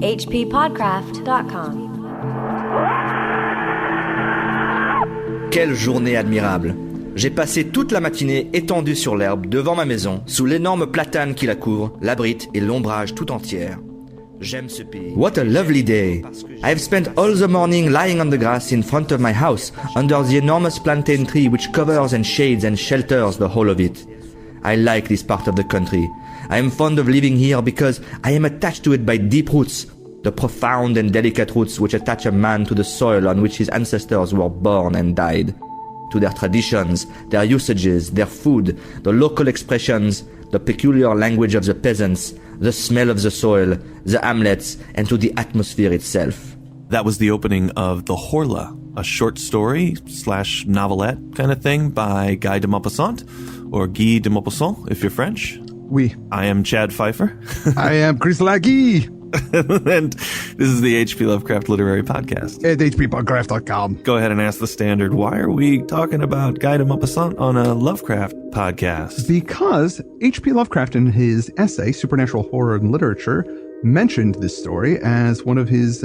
hppodcraft.com. Quelle journée admirable! J'ai passé toute la matinée étendu sur l'herbe devant ma maison, sous l'énorme platane qui la couvre, l'abrite et l'ombrage tout entière. J'aime ce pays. What a lovely day! I've spent all the morning lying on the grass in front of my house, under the enormous plantain tree which covers and shades and shelters the whole of it. I like this part of the country. I am fond of living here because I am attached to it by deep roots, the profound and delicate roots which attach a man to the soil on which his ancestors were born and died. To their traditions, their usages, their food, the local expressions, the peculiar language of the peasants, the smell of the soil, the hamlets, and to the atmosphere itself. That was the opening of The Horla, a short story / novelette kind of thing by Guy de Maupassant, or Guy de Maupassant if you're French. Oui. I am Chad Pfeiffer. I am Chris Laggy. And this is the H.P. Lovecraft Literary Podcast. At hppodcraft.com. Go ahead and ask the standard, why are we talking about Guy de Maupassant on a Lovecraft podcast? Because H.P. Lovecraft in his essay, Supernatural Horror and Literature, mentioned this story as one of his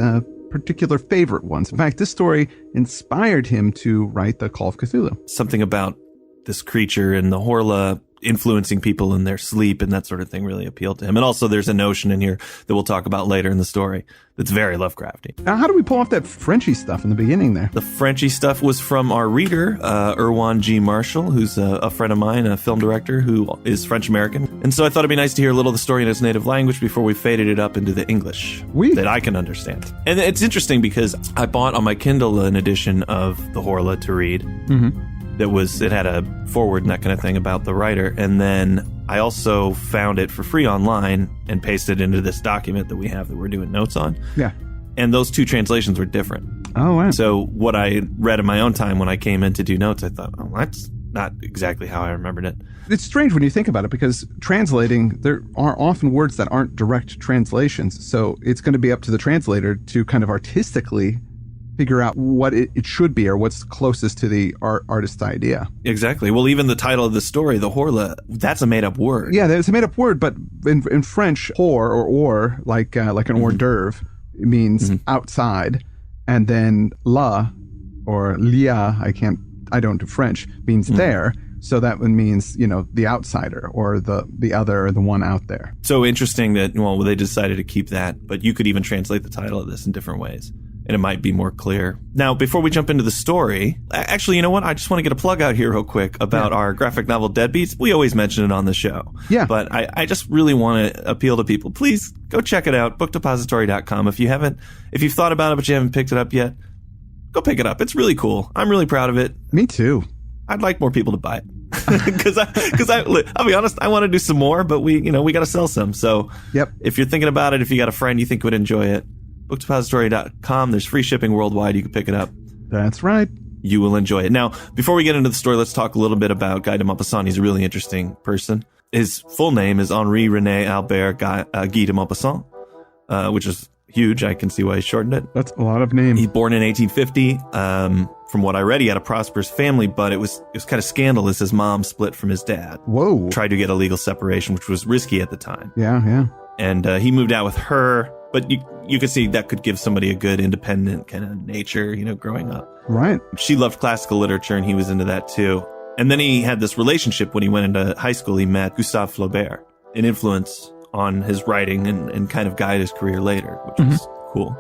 particular favorite ones. In fact, this story inspired him to write the Call of Cthulhu. Something about this creature and the Horla influencing people in their sleep and that sort of thing really appealed to him. And also there's a notion in here that we'll talk about later in the story that's very Lovecrafty. Now, how do we pull off that Frenchy stuff in the beginning there? The Frenchy stuff was from our reader, Erwan G. Marshall, who's a friend of mine, a film director who is French-American. And so I thought it'd be nice to hear a little of the story in his native language before we faded it up into the English that I can understand. And it's interesting because I bought on my Kindle an edition of The Horla to read. Mm-hmm. It had a foreword and that kind of thing about the writer. And then I also found it for free online and pasted it into this document that we have that we're doing notes on. Yeah. And those two translations were different. Oh, wow. So what I read in my own time when I came in to do notes, I thought, oh, that's not exactly how I remembered it. It's strange when you think about it because translating, there are often words that aren't direct translations. So it's going to be up to the translator to kind of artistically figure out what it should be or what's closest to the artist's idea. Exactly. Well, even the title of the story, the Horla, that's a made-up word. Yeah, it's a made-up word, but in French, or like an hors d'oeuvre, it means outside, and then la or lia, I don't do French, means there. So that one means, the outsider or the other or the one out there. So interesting that, they decided to keep that, but you could even translate the title of this in different ways. And it might be more clear. Now, before we jump into the story, actually, you know what? I just want to get a plug out here real quick about our graphic novel Deadbeats. We always mention it on the show. Yeah. But I just really want to appeal to people. Please go check it out, bookdepository.com. If you've thought about it but you haven't picked it up yet, go pick it up. It's really cool. I'm really proud of it. Me too. I'd like more people to buy it. Because I'll be honest, I want to do some more, but we got to sell some. So if you're thinking about it, if you got a friend you think would enjoy it, bookdepository.com. There's free shipping worldwide. You can pick it up. That's right. You will enjoy it. Now, before we get into the story, let's talk a little bit about Guy de Maupassant. He's a really interesting person. His full name is Henri René Albert Guy de Maupassant, which is huge. I can see why he shortened it. That's a lot of names. He's born in 1850. From what I read, he had a prosperous family, but it was kind of scandalous. His mom split from his dad. Whoa. Tried to get a legal separation, which was risky at the time. Yeah. And he moved out with her. But you could see that could give somebody a good independent kind of nature, growing up. Right. She loved classical literature and he was into that too. And then he had this relationship when he went into high school. He met Gustave Flaubert, an influence on his writing and kind of guided his career later, which was cool.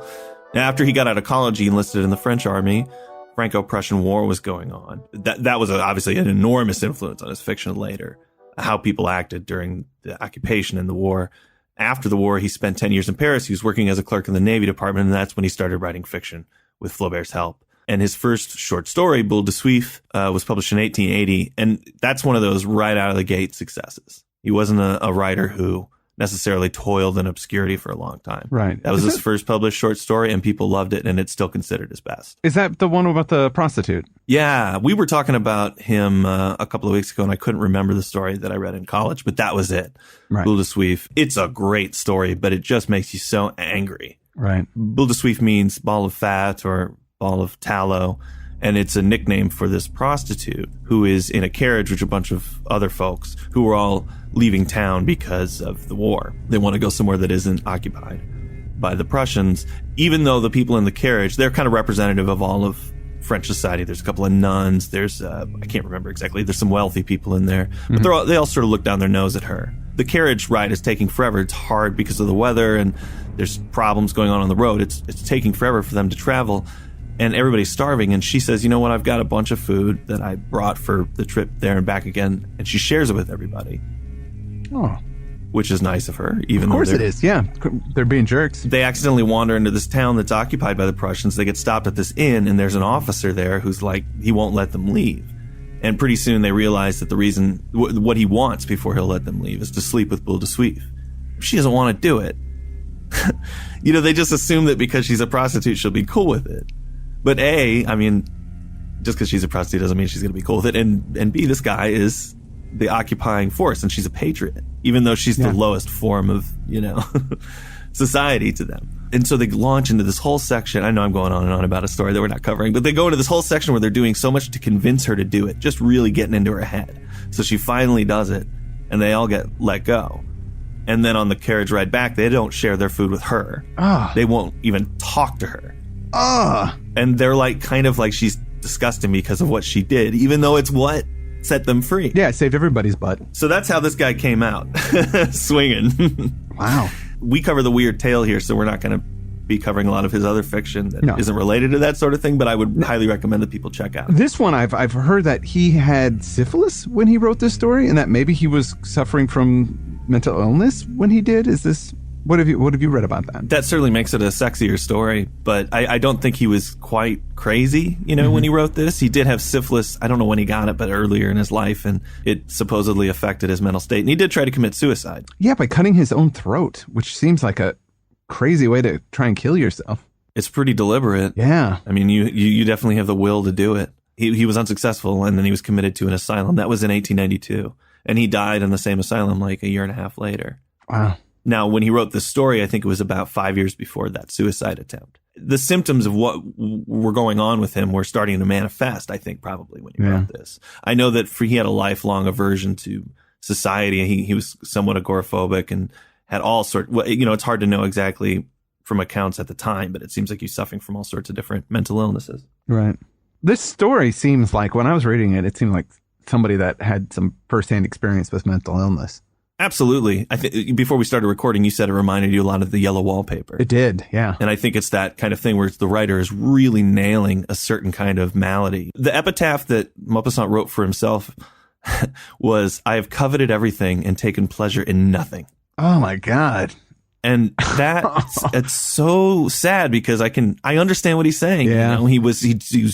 Now, after he got out of college, he enlisted in the French army. Franco-Prussian War was going on. That was obviously an enormous influence on his fiction later, how people acted during the occupation and the war. After the war, he spent 10 years in Paris. He was working as a clerk in the Navy Department, and that's when he started writing fiction with Flaubert's help. And his first short story, Boule de Suif, was published in 1880, and that's one of those right out of the gate successes. He wasn't a writer who necessarily toiled in obscurity for a long time. Right. That was his first published short story, and people loved it, and it's still considered his best. Is that the one about the prostitute? Yeah, we were talking about him a couple of weeks ago, and I couldn't remember the story that I read in college, but that was it. Right. Boule de Suif. It's a great story, but it just makes you so angry. Right. Boule de Suif means ball of fat or ball of tallow, and it's a nickname for this prostitute who is in a carriage with a bunch of other folks who are all leaving town because of the war. They want to go somewhere that isn't occupied. by the Prussians, even though the people in the carriage, they're kind of representative of all of French society. There's a couple of nuns. There's, I can't remember exactly. There's some wealthy people in there, but they all sort of look down their nose at her. The carriage ride is taking forever. It's hard because of the weather and there's problems going on the road. It's taking forever for them to travel and everybody's starving. And she says, you know what? I've got a bunch of food that I brought for the trip there and back again. And she shares it with everybody. Oh. Which is nice of her, even though of course it is. Yeah, they're being jerks. They accidentally wander into this town that's occupied by the Prussians. They get stopped at this inn, and there's an officer there who's like, he won't let them leave. And pretty soon they realize that the reason, what he wants before he'll let them leave is to sleep with Boule de Suif. She doesn't want to do it. You know, they just assume that because she's a prostitute, she'll be cool with it. But I mean, just because she's a prostitute doesn't mean she's going to be cool with it. And B, this guy is the occupying force, and she's a patriot, even though she's the lowest form of, you know, society to them. And so they launch into this whole section. I know I'm going on and on about a story that we're not covering, but they go into this whole section where they're doing so much to convince her to do it, just really getting into her head. So she finally does it, and they all get let go. And then on the carriage ride back, they don't share their food with her. They won't even talk to her. And they're like, kind of like she's disgusting because of what she did, even though it's what set them free. Yeah, it saved everybody's butt. So that's how this guy came out, swinging. Wow. We cover the weird tale here, so we're not going to be covering a lot of his other fiction that isn't related to that sort of thing, but I would highly recommend that people check out. This one, I've heard that he had syphilis when he wrote this story, and that maybe he was suffering from mental illness when he did. Is this... What have you read about that? That certainly makes it a sexier story, but I don't think he was quite crazy, you know, when he wrote this. He did have syphilis. I don't know when he got it, but earlier in his life, and it supposedly affected his mental state. And he did try to commit suicide. Yeah, by cutting his own throat, which seems like a crazy way to try and kill yourself. It's pretty deliberate. Yeah. I mean, you definitely have the will to do it. He was unsuccessful, and then he was committed to an asylum. That was in 1892. And he died in the same asylum like a year and a half later. Wow. Now, when he wrote this story, I think it was about 5 years before that suicide attempt. The symptoms of what were going on with him were starting to manifest, I think, probably when he wrote this. I know that he had a lifelong aversion to society. He was somewhat agoraphobic and had all sorts, you know, it's hard to know exactly from accounts at the time, but it seems like he's suffering from all sorts of different mental illnesses. Right. This story seems like, when I was reading it, it seemed like somebody that had some firsthand experience with mental illness. Absolutely. I think before we started recording, you said it reminded you a lot of the Yellow Wallpaper. It did, yeah. And I think it's that kind of thing where the writer is really nailing a certain kind of malady. The epitaph that Maupassant wrote for himself was, "I have coveted everything and taken pleasure in nothing." Oh my God. And it's so sad because I understand what he's saying. Yeah. You know, he was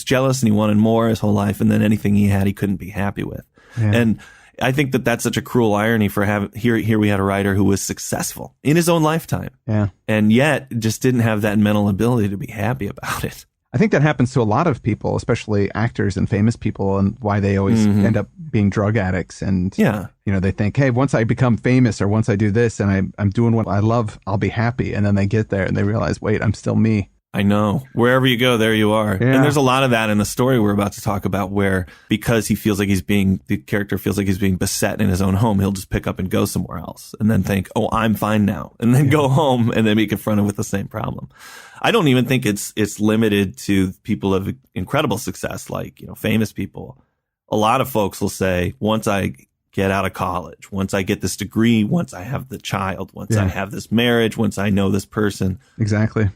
jealous and he wanted more his whole life, and then anything he had, he couldn't be happy with. Yeah. And I think that's such a cruel irony for here we had a writer who was successful in his own lifetime. Yeah. And yet just didn't have that mental ability to be happy about it. I think that happens to a lot of people, especially actors and famous people, and why they always end up being drug addicts. And, you know, they think, hey, once I become famous or once I do this and I'm doing what I love, I'll be happy. And then they get there and they realize, wait, I'm still me. I know. Wherever you go, there you are. Yeah. And there's a lot of that in the story we're about to talk about, where because he feels like the character feels like he's being beset in his own home, he'll just pick up and go somewhere else and then think, oh, I'm fine now. And then go home and then be confronted with the same problem. I don't even think it's limited to people of incredible success, like, you know, famous people. A lot of folks will say, once I get out of college, once I get this degree, once I have the child, once I have this marriage, once I know this person. Exactly.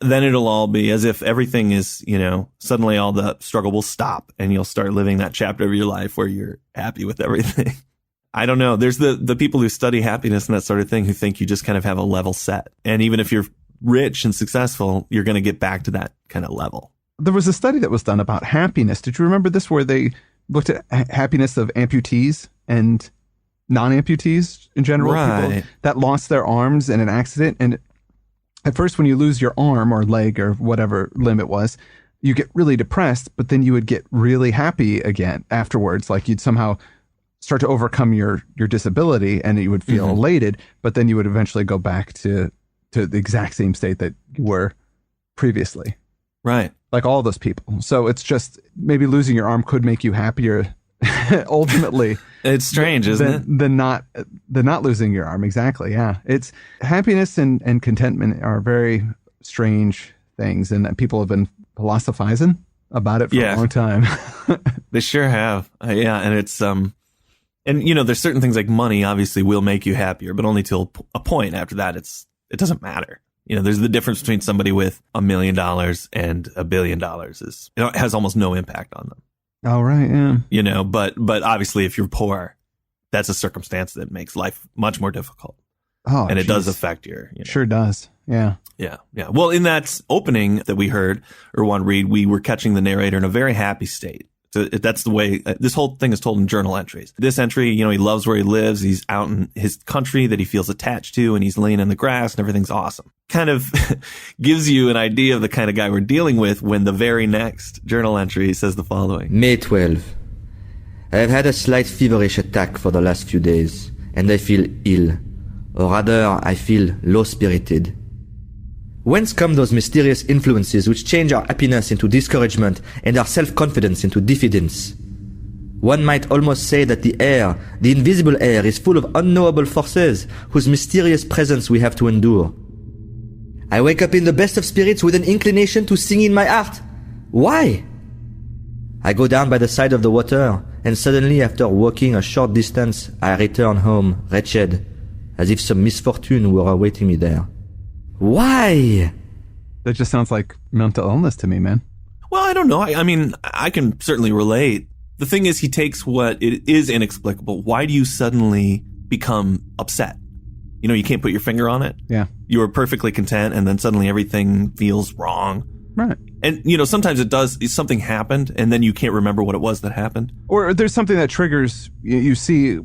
Then it'll all be as if everything is, you know, suddenly all the struggle will stop and you'll start living that chapter of your life where you're happy with everything. I don't know. There's the people who study happiness and that sort of thing who think you just kind of have a level set. And even if you're rich and successful, you're going to get back to that kind of level. There was a study that was done about happiness. Did you remember this, where they looked at happiness of amputees and non-amputees in general? Right. People that lost their arms in an accident. And at first, when you lose your arm or leg or whatever limb it was, you get really depressed, but then you would get really happy again afterwards. Like you'd somehow start to overcome your disability and you would feel elated, but then you would eventually go back to the exact same state that you were previously. Right. Like all those people. So it's just maybe losing your arm could make you happier ultimately. It's strange, isn't it? The not losing your arm. Exactly. Yeah. It's happiness and contentment are very strange things, and people have been philosophizing about it for a long time. They sure have. Yeah. And it's, and there's certain things like money obviously will make you happier, but only till a point. After that, it doesn't matter. There's the difference between somebody with $1 million and $1 billion it has almost no impact on them. Oh, right. Yeah. But obviously if you're poor, that's a circumstance that makes life much more difficult. Oh, and it does affect Sure does. Yeah. Yeah. Yeah. Well, in that opening that we heard, or one read, we were catching the narrator in a very happy state. So that's the way this whole thing is told in journal entries. This entry, he loves where he lives. He's out in his country that he feels attached to, and he's laying in the grass and everything's awesome. Kind of gives you an idea of the kind of guy we're dealing with when the very next journal entry says the following. May 12. I have had a slight feverish attack for the last few days, and I feel ill. Or rather, I feel low-spirited. Whence come those mysterious influences which change our happiness into discouragement and our self-confidence into diffidence? One might almost say that the air, the invisible air, is full of unknowable forces whose mysterious presence we have to endure. I wake up in the best of spirits with an inclination to sing in my heart. Why? I go down by the side of the water, and suddenly after walking a short distance, I return home wretched, as if some misfortune were awaiting me there. Why? That just sounds like mental illness to me, man. Well, I don't know. I mean, I can certainly relate. The thing is, he takes what it is inexplicable. Why do you suddenly become upset? You can't put your finger on it. Yeah. You were perfectly content, and then suddenly everything feels wrong. Right. And, sometimes it does, something happened, and then you can't remember what it was that happened. Or there's something that triggers, you see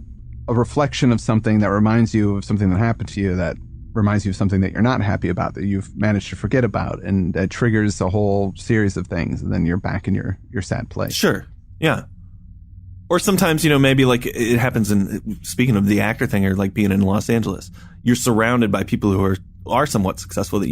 a reflection of something that reminds you of something that happened to you that reminds you of something that you're not happy about, that you've managed to forget about, and that triggers a whole series of things, and then you're back in your sad place. Sure. Yeah. Or sometimes, maybe like it happens in, speaking of the actor thing, or like being in Los Angeles, you're surrounded by people who are somewhat successful that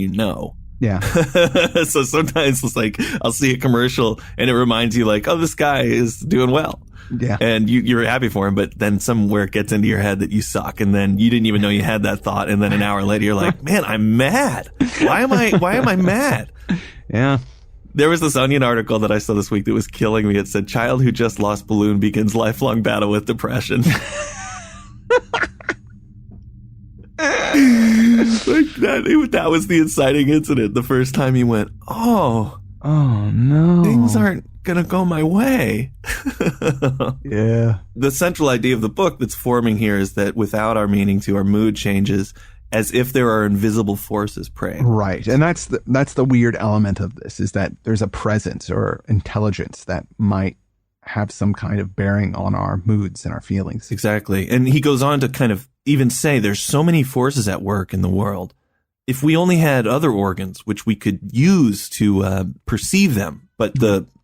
Yeah. So sometimes it's like, I'll see a commercial and it reminds you like, oh, this guy is doing well. Yeah. And you're happy for him, but then somewhere it gets into your head that you suck, and then you didn't even know you had that thought, and then an hour later you're like, man, I'm mad. Why am I mad? Yeah. There was this Onion article that I saw this week that was killing me. It said, child who just lost balloon begins lifelong battle with depression. Like that was the inciting incident. The first time he went, oh no, things aren't gonna go my way. Yeah. The central idea of the book that's forming here is that without our meaning to, our mood changes as if there are invisible forces preying. Right. And that's the weird element of this, is that there's a presence or intelligence that might have some kind of bearing on our moods and our feelings. Exactly. And he goes on to kind of even say there's so many forces at work in the world. If we only had other organs which we could use to perceive them, but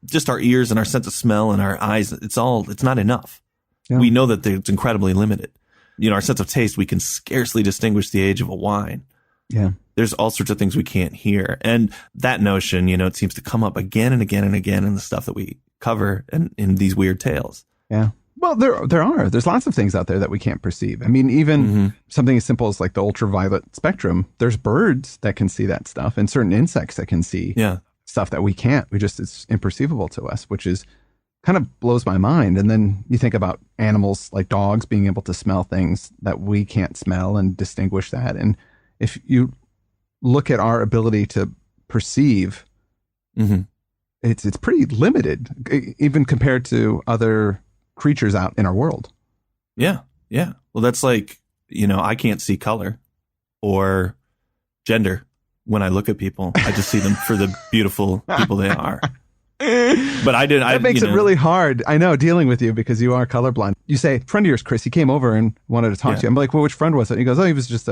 just our ears and our sense of smell and our eyes, it's not enough. Yeah. We know that it's incredibly limited. Our sense of taste, we can scarcely distinguish the age of a wine. Yeah. There's all sorts of things we can't hear. And that notion, it seems to come up again and again and again in the stuff that we cover and in these weird tales. Yeah. Well, there's lots of things out there that we can't perceive. I mean, even something as simple as like the ultraviolet spectrum, there's birds that can see that stuff, and certain insects that can see stuff that we can't. It's imperceivable to us, which is kind of blows my mind. And then you think about animals like dogs being able to smell things that we can't smell and distinguish that. And if you look at our ability to perceive, it's pretty limited, even compared to other creatures out in our world. Yeah. Yeah. Well, that's like, I can't see color or gender when I look at people. I just see them for the beautiful people they are. But that makes it really hard. I know, dealing with you, because you are colorblind. You say, friend of yours, Chris, he came over and wanted to talk to you. I'm like, well, which friend was it? And he goes, oh, he was just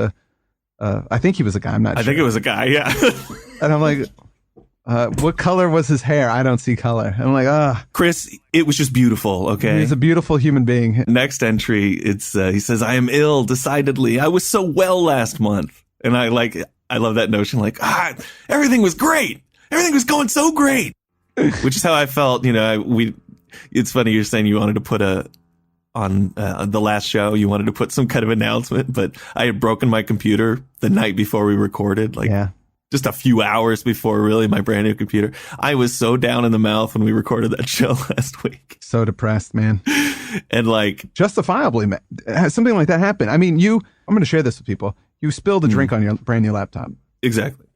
I think he was a guy. I'm not sure. I think it was a guy. Yeah. And I'm like, what color was his hair? I don't see color. I'm like, Chris, it was just beautiful. Okay. He's a beautiful human being. Next entry, it's, he says, I am ill, decidedly. I was so well last month. And I love that notion. Like, everything was great. Everything was going so great. Which is how I felt, it's funny you're saying you wanted to put a on the last show, you wanted to put some kind of announcement, but I had broken my computer the night before we recorded, just a few hours before really my brand new computer. I was so down in the mouth when we recorded that show last week. So depressed, man. And justifiably, man, has something like that happened? I mean, I'm going to share this with people. You spilled a drink on your brand new laptop. Exactly.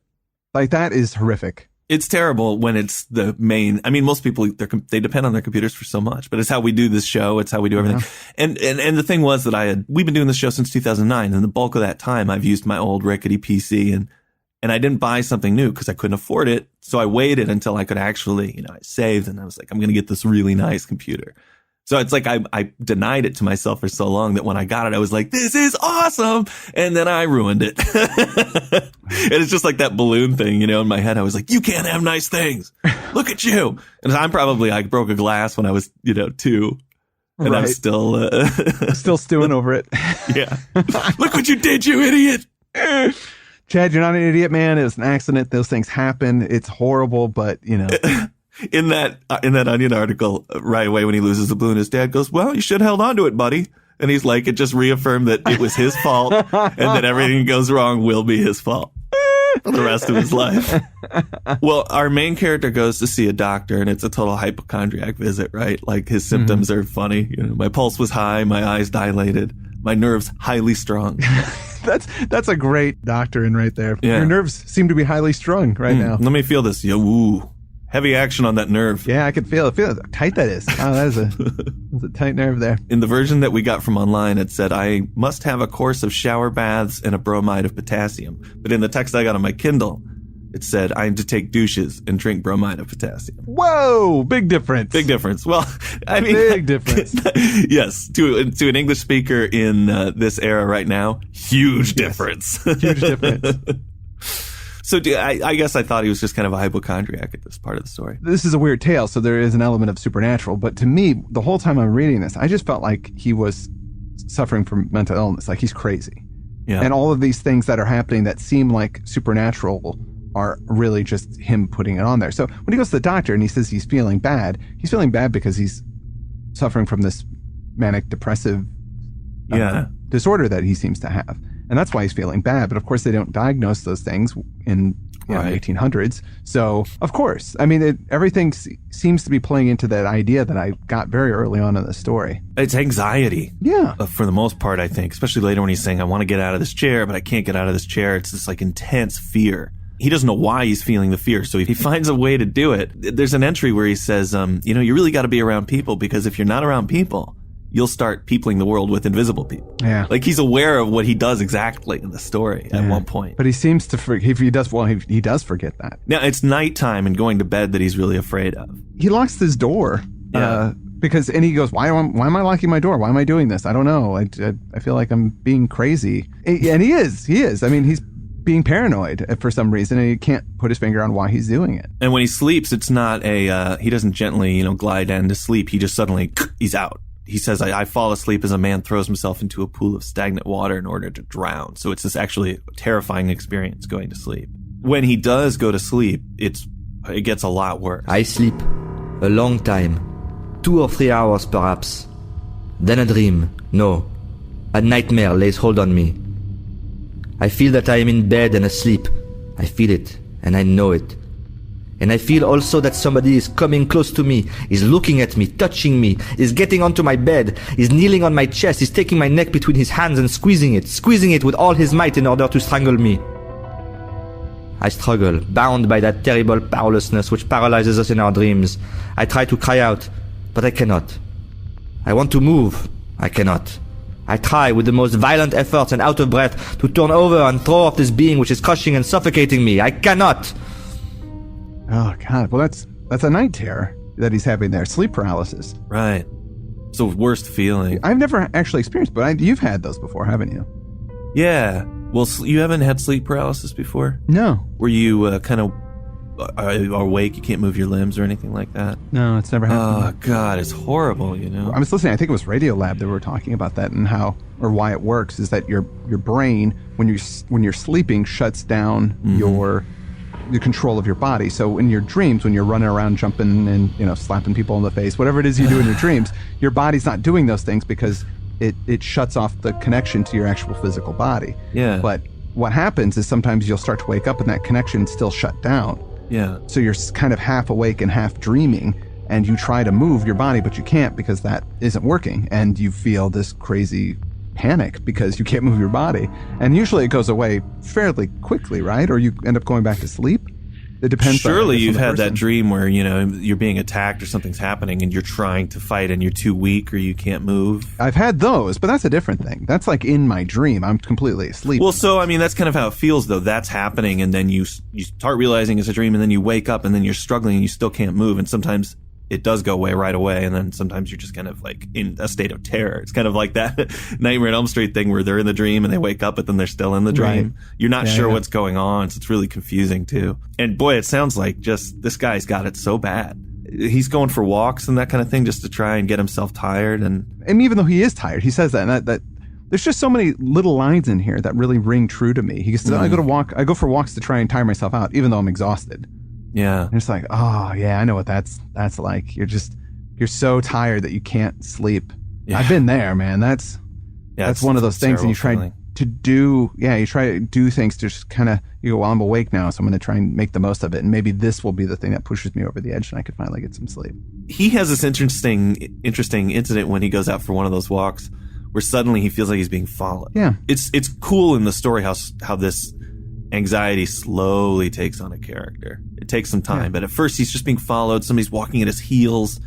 Like, that is horrific. It's terrible when it's the main. I mean, most people, they depend on their computers for so much, but it's how we do this show. It's how we do everything. Yeah. And the thing was that we've been doing this show since 2009, and the bulk of that time I've used my old rickety PC, and I didn't buy something new because I couldn't afford it. So I waited until I could actually, I saved, and I was like, I'm going to get this really nice computer. So it's like I denied it to myself for so long that when I got it, I was like, this is awesome. And then I ruined it. And it's just like that balloon thing, in my head. I was like, you can't have nice things. Look at you. And I broke a glass when I was, 2. And right. I'm still still stewing over it. Yeah. Look what you did, you idiot. Chad, you're not an idiot, man. It was an accident. Those things happen. It's horrible, but In that Onion article, right away when he loses the balloon, his dad goes, well, you should have held on to it, buddy. And he's like, it just reaffirmed that it was his fault and that everything that goes wrong will be his fault for the rest of his life. Well, our main character goes to see a doctor, and it's a total hypochondriac visit, right? Like, his symptoms are funny. My pulse was high, my eyes dilated, my nerves highly strung. That's a great doctoring right there. Yeah. Your nerves seem to be highly strung right now. Let me feel this. Ooh. Heavy action on that nerve. Yeah, I can feel it. Feel how tight that is. Oh, that's a tight nerve there. In the version that we got from online, it said, I must have a course of shower baths and a bromide of potassium. But in the text I got on my Kindle, it said, I am to take douches and drink bromide of potassium. Whoa, big difference. Big difference. Well, I mean, big difference. Yes, to an English speaker in this era right now, huge difference. Huge difference. So I guess I thought he was just kind of a hypochondriac at this part of the story. This is a weird tale, so there is an element of supernatural. But to me, the whole time I'm reading this, I just felt like he was suffering from mental illness, like he's crazy. Yeah. And all of these things that are happening that seem like supernatural are really just him putting it on there. So when he goes to the doctor and he says he's feeling bad because he's suffering from this manic depressive disorder that he seems to have. And that's why he's feeling bad. But of course, they don't diagnose those things in the 1800s. So, of course, I mean, everything seems to be playing into that idea that I got very early on in the story. It's anxiety. Yeah. For the most part, I think, especially later when he's saying, I want to get out of this chair, but I can't get out of this chair. It's this like intense fear. He doesn't know why he's feeling the fear. So he finds a way to do it. There's an entry where he says, you really got to be around people, because if you're not around people, you'll start peopling the world with invisible people. Yeah. Like, he's aware of what he does exactly in the story at one point. But he seems to forget. He does forget that. Now, it's nighttime and going to bed that he's really afraid of. He locks his door. Yeah. And he goes, why am I locking my door? Why am I doing this? I don't know. I feel like I'm being crazy. And he is. I mean, he's being paranoid for some reason, and he can't put his finger on why he's doing it. And when he sleeps, it's not he doesn't gently, glide into sleep. He just suddenly, he's out. He says, I fall asleep as a man throws himself into a pool of stagnant water in order to drown. So it's this actually terrifying experience going to sleep. When he does go to sleep, it gets a lot worse. I sleep a long time, 2 or 3 hours perhaps. Then a dream, no, a nightmare lays hold on me. I feel that I am in bed and asleep. I feel it, and I know it. And I feel also that somebody is coming close to me, is looking at me, touching me, is getting onto my bed, is kneeling on my chest, is taking my neck between his hands and squeezing it with all his might in order to strangle me. I struggle, bound by that terrible powerlessness which paralyzes us in our dreams. I try to cry out, but I cannot. I want to move, I cannot. I try with the most violent efforts and out of breath to turn over and throw off this being which is crushing and suffocating me. I cannot. Oh, God. Well, that's a night terror that he's having there. Sleep paralysis. Right. It's the worst feeling. I've never actually experienced, but you've had those before, haven't you? Yeah. Well, you haven't had sleep paralysis before? No. Where you kind of are awake, you can't move your limbs or anything like that? No, it's never happened. Oh, God, it's horrible, I was listening, I think it was Radiolab that we were talking about that, and how, or why it works, is that your brain, when you're sleeping, shuts down your the control of your body. So in your dreams, when you're running around jumping and, you know, slapping people in the face, whatever it is you do in your dreams, your body's not doing those things because it shuts off the connection to your actual physical body. Yeah. But what happens is sometimes you'll start to wake up and that connection's still shut down. Yeah. So you're kind of half awake and half dreaming, and you try to move your body, but you can't because that isn't working. And you feel this crazy panic because you can't move your body. And usually it goes away fairly quickly, right? Or you end up going back to sleep. It depends. Surely you've had person. that dream where, you know, you're being attacked or something's happening and you're trying to fight and you're too weak or you can't move. I've had those, but that's a different thing. That's like in my dream. I'm completely asleep. Well, so, I mean, that's kind of how it feels, though. That's happening, and then you start realizing it's a dream, and then you wake up, and then you're struggling, and you still can't move, and sometimes it does go away right away, and then sometimes you're just kind of like in a state of terror. It's kind of like that Nightmare on Elm Street thing where they're in the dream and they wake up, but then they're still in the dream. Right. You're not sure what's going on, so it's really confusing too. And boy, it sounds like just this guy's got it so bad. He's going for walks and that kind of thing just to try and get himself tired. And even though he is tired, he says that, and that there's just so many little lines in here that really ring true to me. He says, I go for walks to try and tire myself out, even though I'm exhausted. Yeah. And it's like, oh yeah, I know what that's like. You're so tired that you can't sleep. Yeah. I've been there, man. That's one of those things. And you try to do things to just kind of, you go, well, I'm awake now, so I'm going to try and make the most of it. And maybe this will be the thing that pushes me over the edge and I could finally get some sleep. He has this interesting incident when he goes out for one of those walks where suddenly he feels like he's being followed. Yeah. It's cool in the story how this anxiety slowly takes on a character. It takes some time, but at first he's just being followed. Somebody's walking at his heels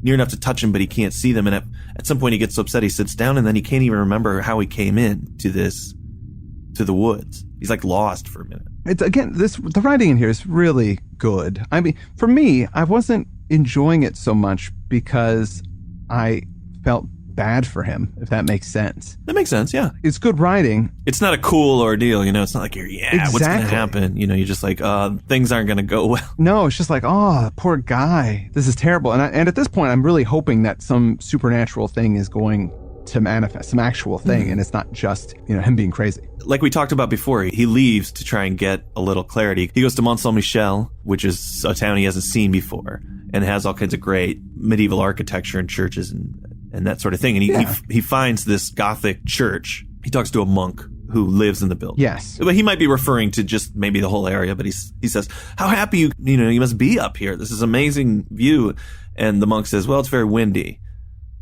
near enough to touch him, but he can't see them. And at some point he gets so upset he sits down, and then he can't even remember how he came in to the woods. He's like lost for a minute. It's again, the writing in here is really good. I mean, for me, I wasn't enjoying it so much because I felt bad for him, if that makes sense. That makes sense, yeah. It's good writing. It's not a cool ordeal, you know. It's not like exactly. What's going to happen? You know, you're just like, things aren't going to go well. No, it's just like, oh, poor guy. This is terrible. And at this point, I'm really hoping that some supernatural thing is going to manifest, some actual thing, and it's not just, you know, him being crazy. Like we talked about before, he leaves to try and get a little clarity. He goes to Mont Saint-Michel, which is a town he hasn't seen before, and has all kinds of great medieval architecture and churches and that sort of thing. And he finds this Gothic church. He talks to a monk who lives in the building. Yes. But he might be referring to just maybe the whole area, but he says, how happy you must be up here. This is an amazing view. And the monk says, well, it's very windy.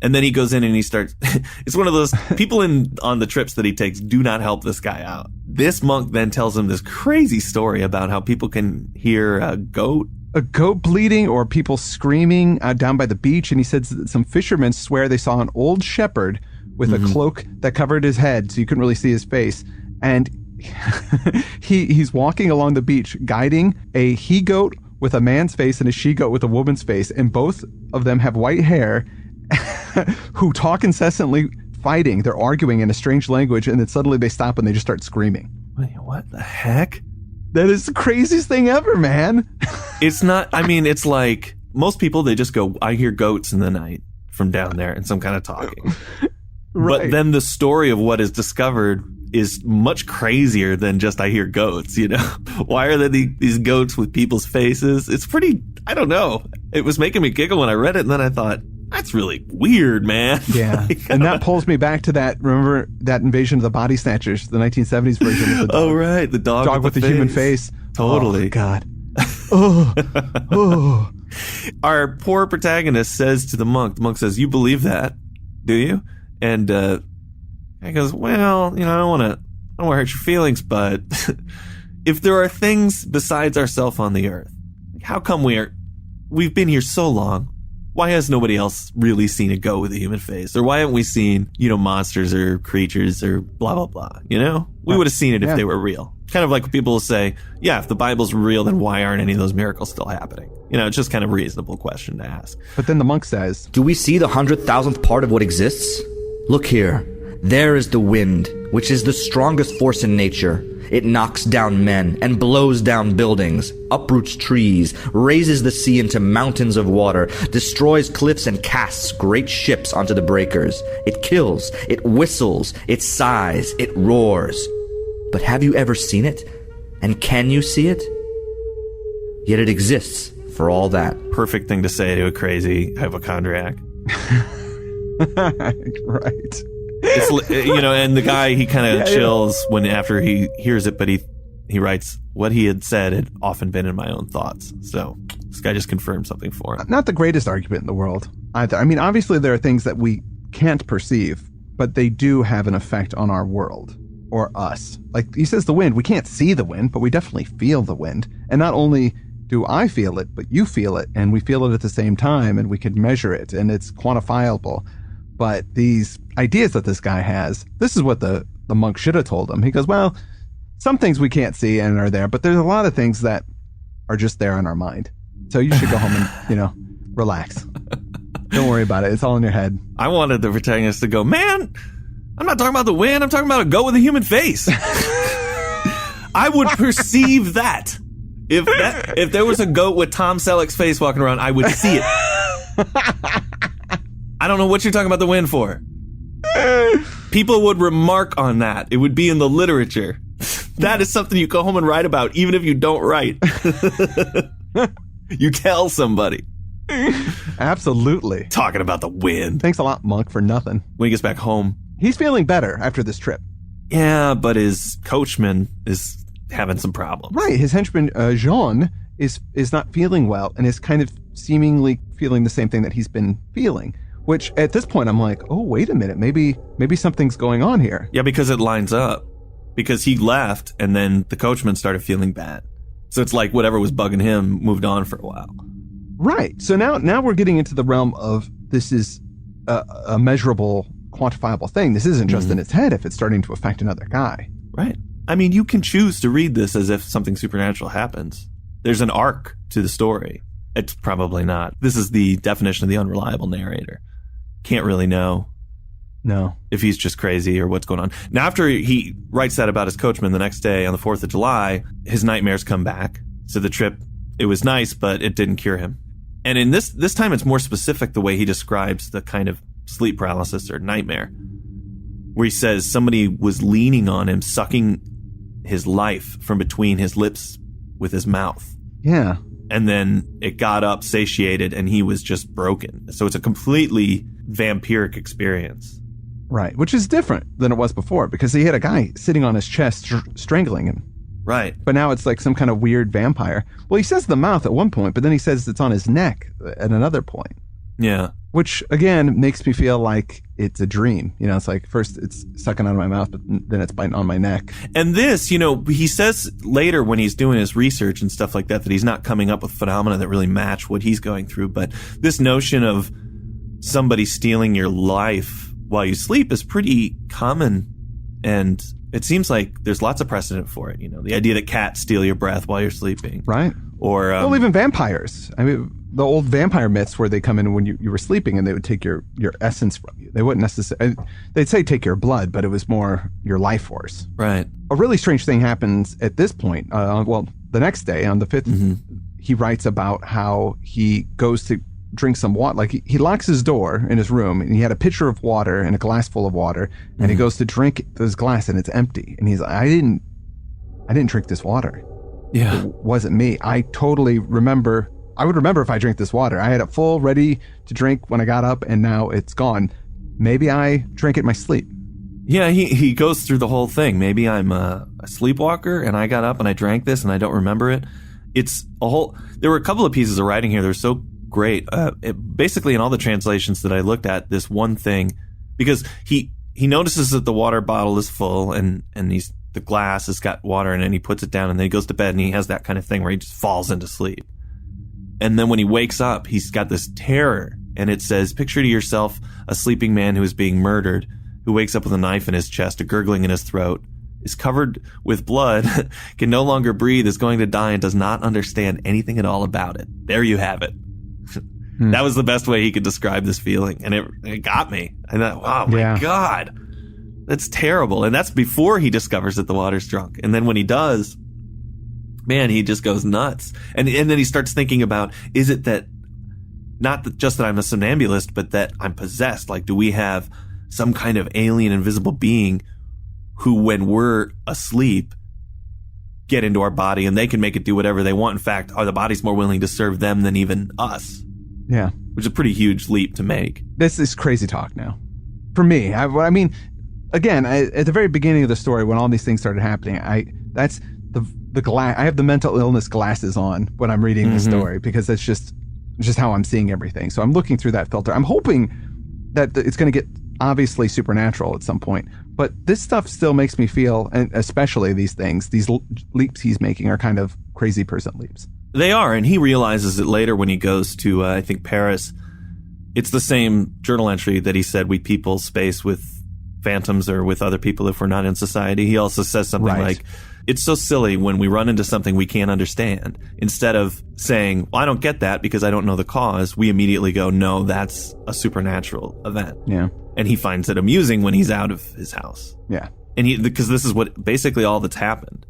And then he goes in and he starts, it's one of those people on the trips that he takes do not help this guy out. This monk then tells him this crazy story about how people can hear a goat bleating or people screaming down by the beach. And he said that some fishermen swear they saw an old shepherd with a cloak that covered his head so you couldn't really see his face. And he's walking along the beach guiding a he-goat with a man's face and a she-goat with a woman's face. And both of them have white hair who talk incessantly fighting. They're arguing in a strange language, and then suddenly they stop and they just start screaming. Wait, what the heck? That is the craziest thing ever, man. It's not, I mean, it's like most people, they just go, I hear goats in the night from down there and some kind of talking. Right. But then the story of what is discovered is much crazier than just I hear goats, you know? Why are there these goats with people's faces? It's pretty, I don't know. It was making me giggle when I read it, and then I thought, that's really weird, man. Yeah. And that pulls me back to remember that Invasion of the Body Snatchers, the 1970s version of the dog. Oh, right. The dog with the human face. Totally. Oh, God. Oh. Our poor protagonist says to the monk says, you believe that, do you? And he goes, well, you know, I don't want to hurt your feelings, but if there are things besides ourselves on the earth, how come we've been here so long? Why has nobody else really seen a goat with a human face? Or why haven't we seen, you know, monsters or creatures or blah, blah, blah, you know? We would have seen it if they were real. Kind of like people will say, yeah, if the Bible's real, then why aren't any of those miracles still happening? You know, it's just kind of a reasonable question to ask. But then the monk says, do we see the 100,000th part of what exists? Look here. There is the wind, which is the strongest force in nature. It knocks down men and blows down buildings, uproots trees, raises the sea into mountains of water, destroys cliffs and casts great ships onto the breakers. It kills, it whistles, it sighs, it roars. But have you ever seen it? And can you see it? Yet it exists for all that. Perfect thing to say to a crazy hypochondriac. Right. It's, and the guy, he kind of chills when after he hears it, but he writes, what he had said had often been in my own thoughts. So this guy just confirmed something for him. Not the greatest argument in the world either. I mean, obviously there are things that we can't perceive, but they do have an effect on our world or us. Like he says, the wind, we can't see the wind, but we definitely feel the wind. And not only do I feel it, but you feel it, and we feel it at the same time, and we can measure it, and it's quantifiable. But these ideas that this guy has, this is what the monk should have told him. He goes, well, some things we can't see and are there, but there's a lot of things that are just there in our mind. So you should go home and, relax. Don't worry about it. It's all in your head. I wanted the protagonist to go, man, I'm not talking about the wind. I'm talking about a goat with a human face. I would perceive that. If there was a goat with Tom Selleck's face walking around, I would see it. I don't know what you're talking about the wind for. People would remark on that. It would be in the literature. That is something you go home and write about, even if you don't write. You tell somebody. Absolutely. Talking about the wind. Thanks a lot, Monk, for nothing. When he gets back home. He's feeling better after this trip. Yeah, but his coachman is having some problems. Right. His henchman, Jean, is not feeling well and is kind of seemingly feeling the same thing that he's been feeling. Which at this point I'm like, oh, wait a minute. Maybe something's going on here. Yeah, because it lines up. Because he left and then the coachman started feeling bad. So it's like whatever was bugging him moved on for a while. Right. So now we're getting into the realm of this is a measurable, quantifiable thing. This isn't just in its head if it's starting to affect another guy. Right. I mean, you can choose to read this as if something supernatural happens. There's an arc to the story. It's probably not. This is the definition of the unreliable narrator. Can't really know. No. If he's just crazy or what's going on. Now, after he writes that about his coachman the next day on the 4th of July, his nightmares come back. So the trip, it was nice, but it didn't cure him. And in this time, it's more specific the way he describes the kind of sleep paralysis or nightmare, where he says somebody was leaning on him, sucking his life from between his lips with his mouth. Yeah. And then it got up, satiated, and he was just broken. So it's a completely vampiric experience. Right, which is different than it was before because he had a guy sitting on his chest strangling him. Right. But now it's like some kind of weird vampire. Well, he says the mouth at one point, but then he says it's on his neck at another point. Yeah. Which, again, makes me feel like it's a dream. It's like first it's sucking out of my mouth, but then it's biting on my neck. And this, he says later when he's doing his research and stuff like that he's not coming up with phenomena that really match what he's going through. But this notion of somebody stealing your life while you sleep is pretty common. And it seems like there's lots of precedent for it. The idea that cats steal your breath while you're sleeping. Right. Or well, even vampires. I mean, the old vampire myths where they come in when you were sleeping and they would take your essence from you. They wouldn't necessarily, they'd say take your blood, but it was more your life force. Right. A really strange thing happens at this point. The next day on the 5th, he writes about how he goes to drink some water. Like he locks his door in his room and he had a pitcher of water and a glass full of water and he goes to drink this glass and it's empty. And he's like, I didn't drink this water. Yeah. It wasn't me. I totally remember. I would remember if I drank this water. I had it full, ready to drink when I got up, and now it's gone. Maybe I drank it in my sleep. Yeah, he goes through the whole thing. Maybe I'm a sleepwalker, and I got up and I drank this, and I don't remember it. It's a whole. There were a couple of pieces of writing here that are so great. Basically, in all the translations that I looked at, this one thing, because he notices that the water bottle is full, and the glass has got water in it, and he puts it down, and then he goes to bed, and he has that kind of thing where he just falls into sleep. And then when he wakes up, he's got this terror. And it says, picture to yourself a sleeping man who is being murdered, who wakes up with a knife in his chest, a gurgling in his throat, is covered with blood, can no longer breathe, is going to die, and does not understand anything at all about it. There you have it. That was the best way he could describe this feeling. And it got me. I thought, wow, my God, that's terrible. And that's before he discovers that the water's drunk. And then when he does, man, he just goes nuts. And then he starts thinking about, is it that, not just that I'm a somnambulist, but that I'm possessed? Like, do we have some kind of alien invisible being who, when we're asleep, get into our body and they can make it do whatever they want. In fact, are the bodies more willing to serve them than even us? Yeah. Which is a pretty huge leap to make. This is crazy talk now. For me, I mean, again, at the very beginning of the story, when all these things started happening, that's the glass. I have the mental illness glasses on when I'm reading the story, because that's just how I'm seeing everything. So I'm looking through that filter. I'm hoping that it's going to get obviously supernatural at some point, but this stuff still makes me feel, and especially these leaps he's making are kind of crazy person leaps. They are, and he realizes it later when he goes to, I think, Paris. It's the same journal entry that he said we people space with phantoms or with other people if we're not in society. He also says something like, it's so silly when we run into something we can't understand. Instead of saying, well, I don't get that because I don't know the cause, we immediately go, no, that's a supernatural event. Yeah. And he finds it amusing when he's out of his house. Yeah. And because this is what basically all that's happened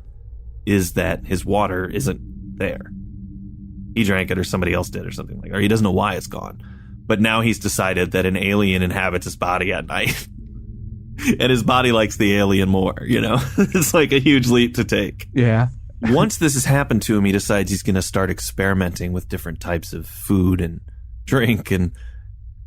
is that his water isn't there. He drank it or somebody else did or something like that. Or he doesn't know why it's gone. But now he's decided that an alien inhabits his body at night. And his body likes the alien more, you know? It's like a huge leap to take. Yeah. Once this has happened to him, he decides he's going to start experimenting with different types of food and drink and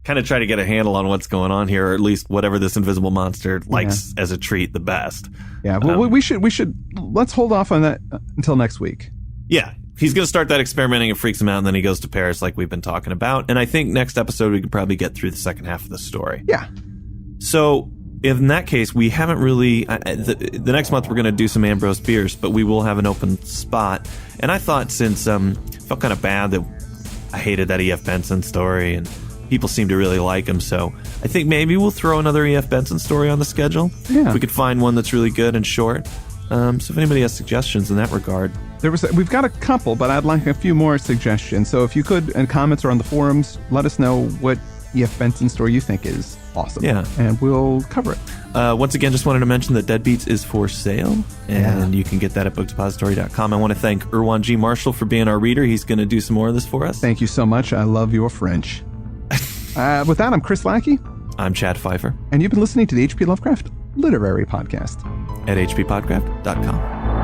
kind of try to get a handle on what's going on here, or at least whatever this invisible monster likes as a treat the best. Yeah. Well, we should let's hold off on that until next week. Yeah. He's going to start that experimenting. It freaks him out, and then he goes to Paris like we've been talking about. And I think next episode we could probably get through the second half of the story. Yeah. So in that case, we haven't really... the next month we're going to do some Ambrose Bierce, but we will have an open spot. And I thought since... felt kind of bad that I hated that E.F. Benson story, and people seem to really like him. So I think maybe we'll throw another E.F. Benson story on the schedule. Yeah. If we could find one that's really good and short. So if anybody has suggestions in that regard... We've got a couple, but I'd like a few more suggestions. So if you could, in comments or on the forums, let us know what E.F. Benson story you think is awesome. Yeah. And we'll cover it. Once again, just wanted to mention that Deadbeats is for sale, and you can get that at bookdepository.com. I want to thank Erwan G. Marshall for being our reader. He's going to do some more of this for us. Thank you so much. I love your French. With that, I'm Chris Lackey. I'm Chad Pfeiffer. And you've been listening to the H.P. Lovecraft Literary Podcast at hppodcraft.com.